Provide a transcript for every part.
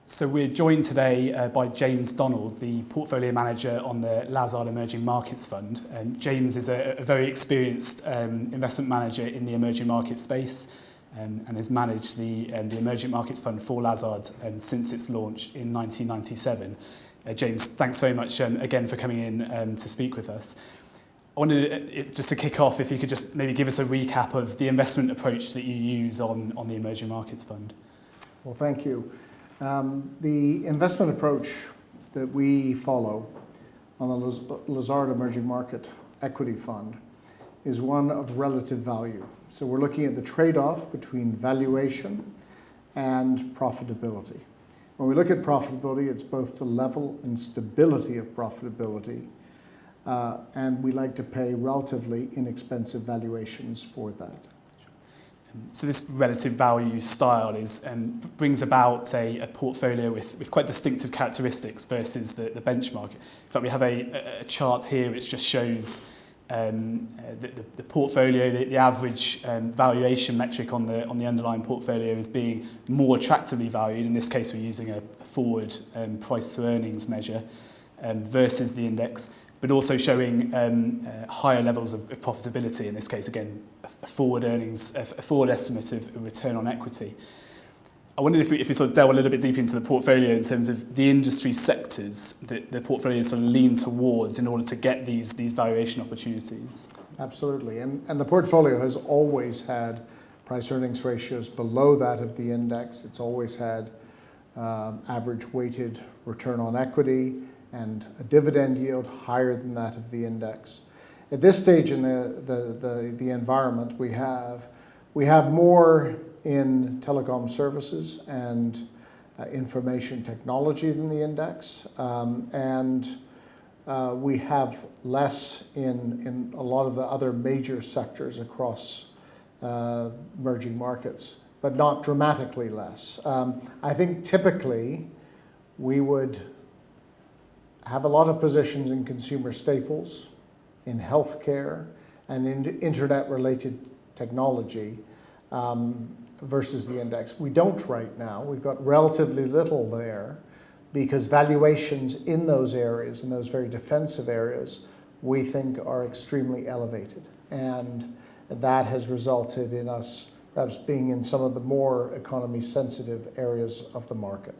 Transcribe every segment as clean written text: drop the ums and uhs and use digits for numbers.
So we're joined today by James Donald, the portfolio manager on the Lazard Emerging Markets Fund. James is a very experienced investment manager in the emerging market space and has managed the Emerging Markets Fund for Lazard since its launch in 1997. James, thanks very much again for coming in to speak with us. I wanted just to kick off, if you could just maybe give us a recap of the investment approach that you use on the Emerging Markets Fund. Well, thank you. The investment approach that we follow on the Lazard Emerging Market Equity Fund is one of relative value. So we're looking at the trade-off between valuation and profitability. When we look at profitability, it's both the level and stability of profitability, and we like to pay relatively inexpensive valuations for that. So this relative value style brings about a portfolio with quite distinctive characteristics versus the benchmark. In fact, we have a chart here which just shows the portfolio, the average valuation metric on the underlying portfolio is being more attractively valued. In this case, we're using a forward price to earnings measure versus the index, but also showing higher levels of profitability. In this case, again, a forward estimate of return on equity. I wondered if we sort of delve a little bit deeper into the portfolio in terms of the industry sectors that the portfolio sort of lean towards in order to get these valuation opportunities. Absolutely, and the portfolio has always had price earnings ratios below that of the index. It's always had average weighted return on equity and a dividend yield higher than that of the index. At this stage in the environment we have more in telecom services and information technology than the index, and we have less in a lot of the other major sectors across emerging markets, but not dramatically less. I think typically we would have a lot of positions in consumer staples, in healthcare, and in internet-related technology versus the index. We don't right now. We've got relatively little there because valuations in those areas, in those very defensive areas, we think are extremely elevated. And that has resulted in us perhaps being in some of the more economy-sensitive areas of the market.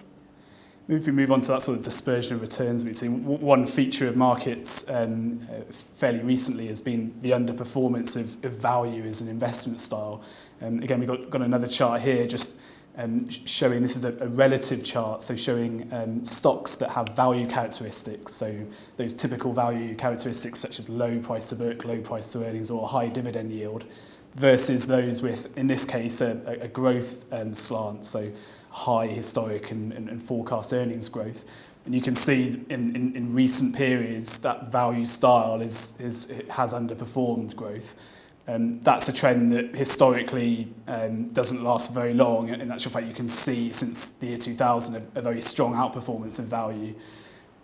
If we move on to that sort of dispersion of returns we've seen, one feature of markets fairly recently has been the underperformance of value as an investment style. Again, we've got another chart here just showing, this is a relative chart, so showing stocks that have value characteristics, so those typical value characteristics such as low price to book, low price to earnings, or high dividend yield, versus those with, in this case, a growth slant, so high historic and forecast earnings growth. And you can see in recent periods that value style has underperformed growth. That's a trend that historically doesn't last very long. In actual fact, you can see since the year 2000 a very strong outperformance of value.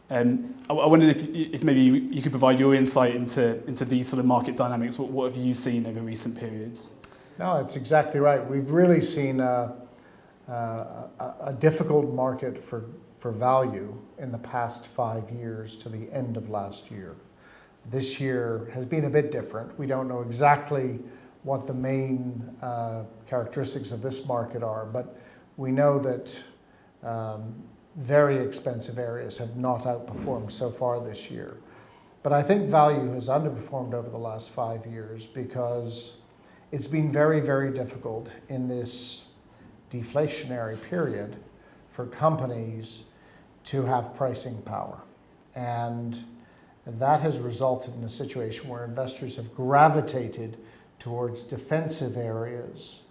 I wondered if maybe you could provide your insight into these sort of market dynamics. What have you seen over recent periods? No, it's exactly right. We've really seen a difficult market for value in the past 5 years to the end of last year. This year has been a bit different. We don't know exactly what the main characteristics of this market are, but we know that very expensive areas have not outperformed so far this year. But I think value has underperformed over the last 5 years because it's been very, very difficult in this deflationary period for companies to have pricing power. And that has resulted in a situation where investors have gravitated towards defensive areas,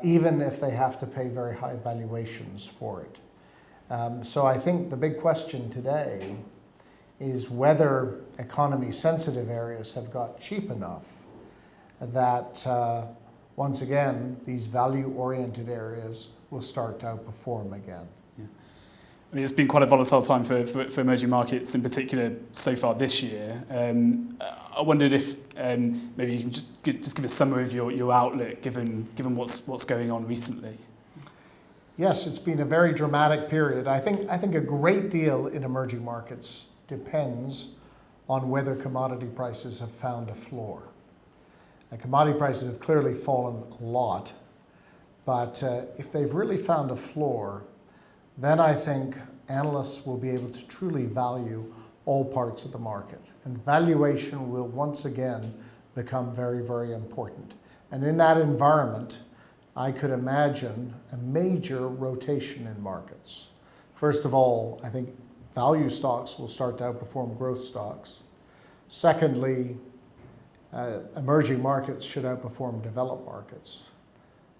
even if they have to pay very high valuations for it. So I think the big question today is whether economy-sensitive areas have got cheap enough that once again, these value-oriented areas will start to outperform again. Yeah. I mean, it's been quite a volatile time for emerging markets, in particular, so far this year. I wondered if maybe you can just give a summary of your outlook, given what's going on recently. Yes, it's been a very dramatic period. I think a great deal in emerging markets depends on whether commodity prices have found a floor. And commodity prices have clearly fallen a lot, but if they've really found a floor, then I think analysts will be able to truly value all parts of the market. And valuation will once again become very, very important. And in that environment, I could imagine a major rotation in markets. First of all, I think value stocks will start to outperform growth stocks. Secondly, emerging markets should outperform developed markets.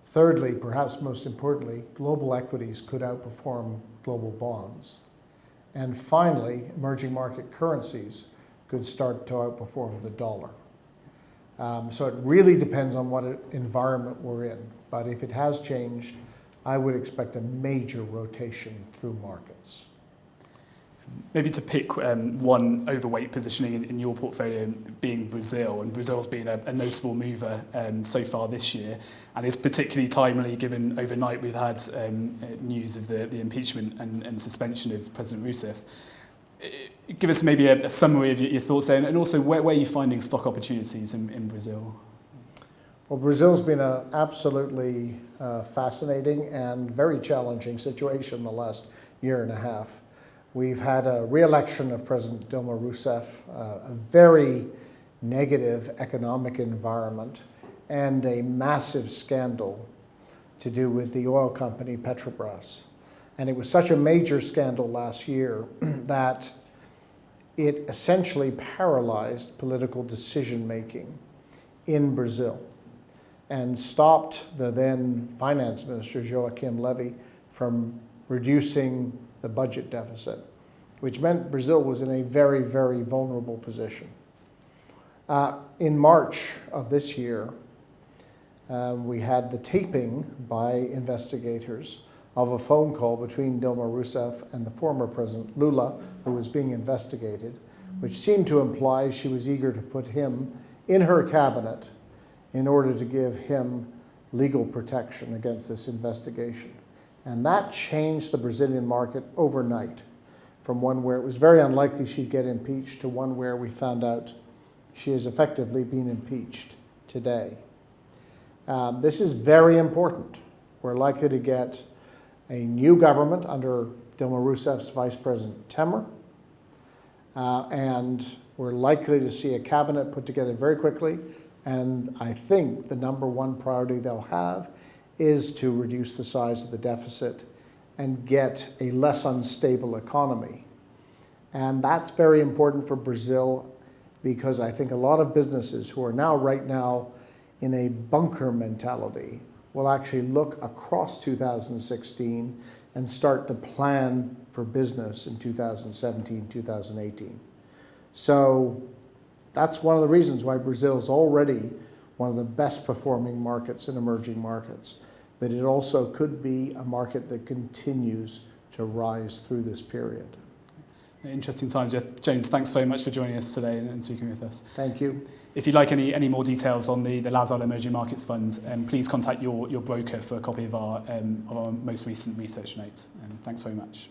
Thirdly, perhaps most importantly, global equities could outperform global bonds. And finally, emerging market currencies could start to outperform the dollar. So it really depends on what environment we're in. But if it has changed, I would expect a major rotation through markets. Maybe to pick one overweight positioning in your portfolio being Brazil, and Brazil's been a notable mover so far this year, and it's particularly timely given overnight we've had news of the impeachment and suspension of President Rousseff. Give us maybe a summary of your thoughts there, and also where are you finding stock opportunities in Brazil? Well, Brazil's been an absolutely fascinating and very challenging situation the last year and a half. We've had a re-election of President Dilma Rousseff, a very negative economic environment, and a massive scandal to do with the oil company Petrobras. And it was such a major scandal last year that it essentially paralyzed political decision-making in Brazil and stopped the then finance minister, Joaquim Levy, from reducing the budget deficit, which meant Brazil was in a very, very vulnerable position. In March of this year, we had the taping by investigators of a phone call between Dilma Rousseff and the former President Lula, who was being investigated, which seemed to imply she was eager to put him in her cabinet in order to give him legal protection against this investigation. And that changed the Brazilian market overnight, from one where it was very unlikely she'd get impeached to one where we found out she has effectively been impeached today. This is very important. We're likely to get a new government under Dilma Rousseff's Vice President Temer, and we're likely to see a cabinet put together very quickly. And I think the number one priority they'll have is to reduce the size of the deficit and get a less unstable economy. And that's very important for Brazil because I think a lot of businesses who are right now in a bunker mentality will actually look across 2016 and start to plan for business in 2017, 2018. So that's one of the reasons why Brazil is already one of the best performing markets in emerging markets. But it also could be a market that continues to rise through this period. Interesting times, Jeff. James, thanks very much for joining us today and speaking with us. Thank you. If you'd like any more details on the Lazard Emerging Markets Fund, please contact your broker for a copy of our most recent research note. Thanks very much.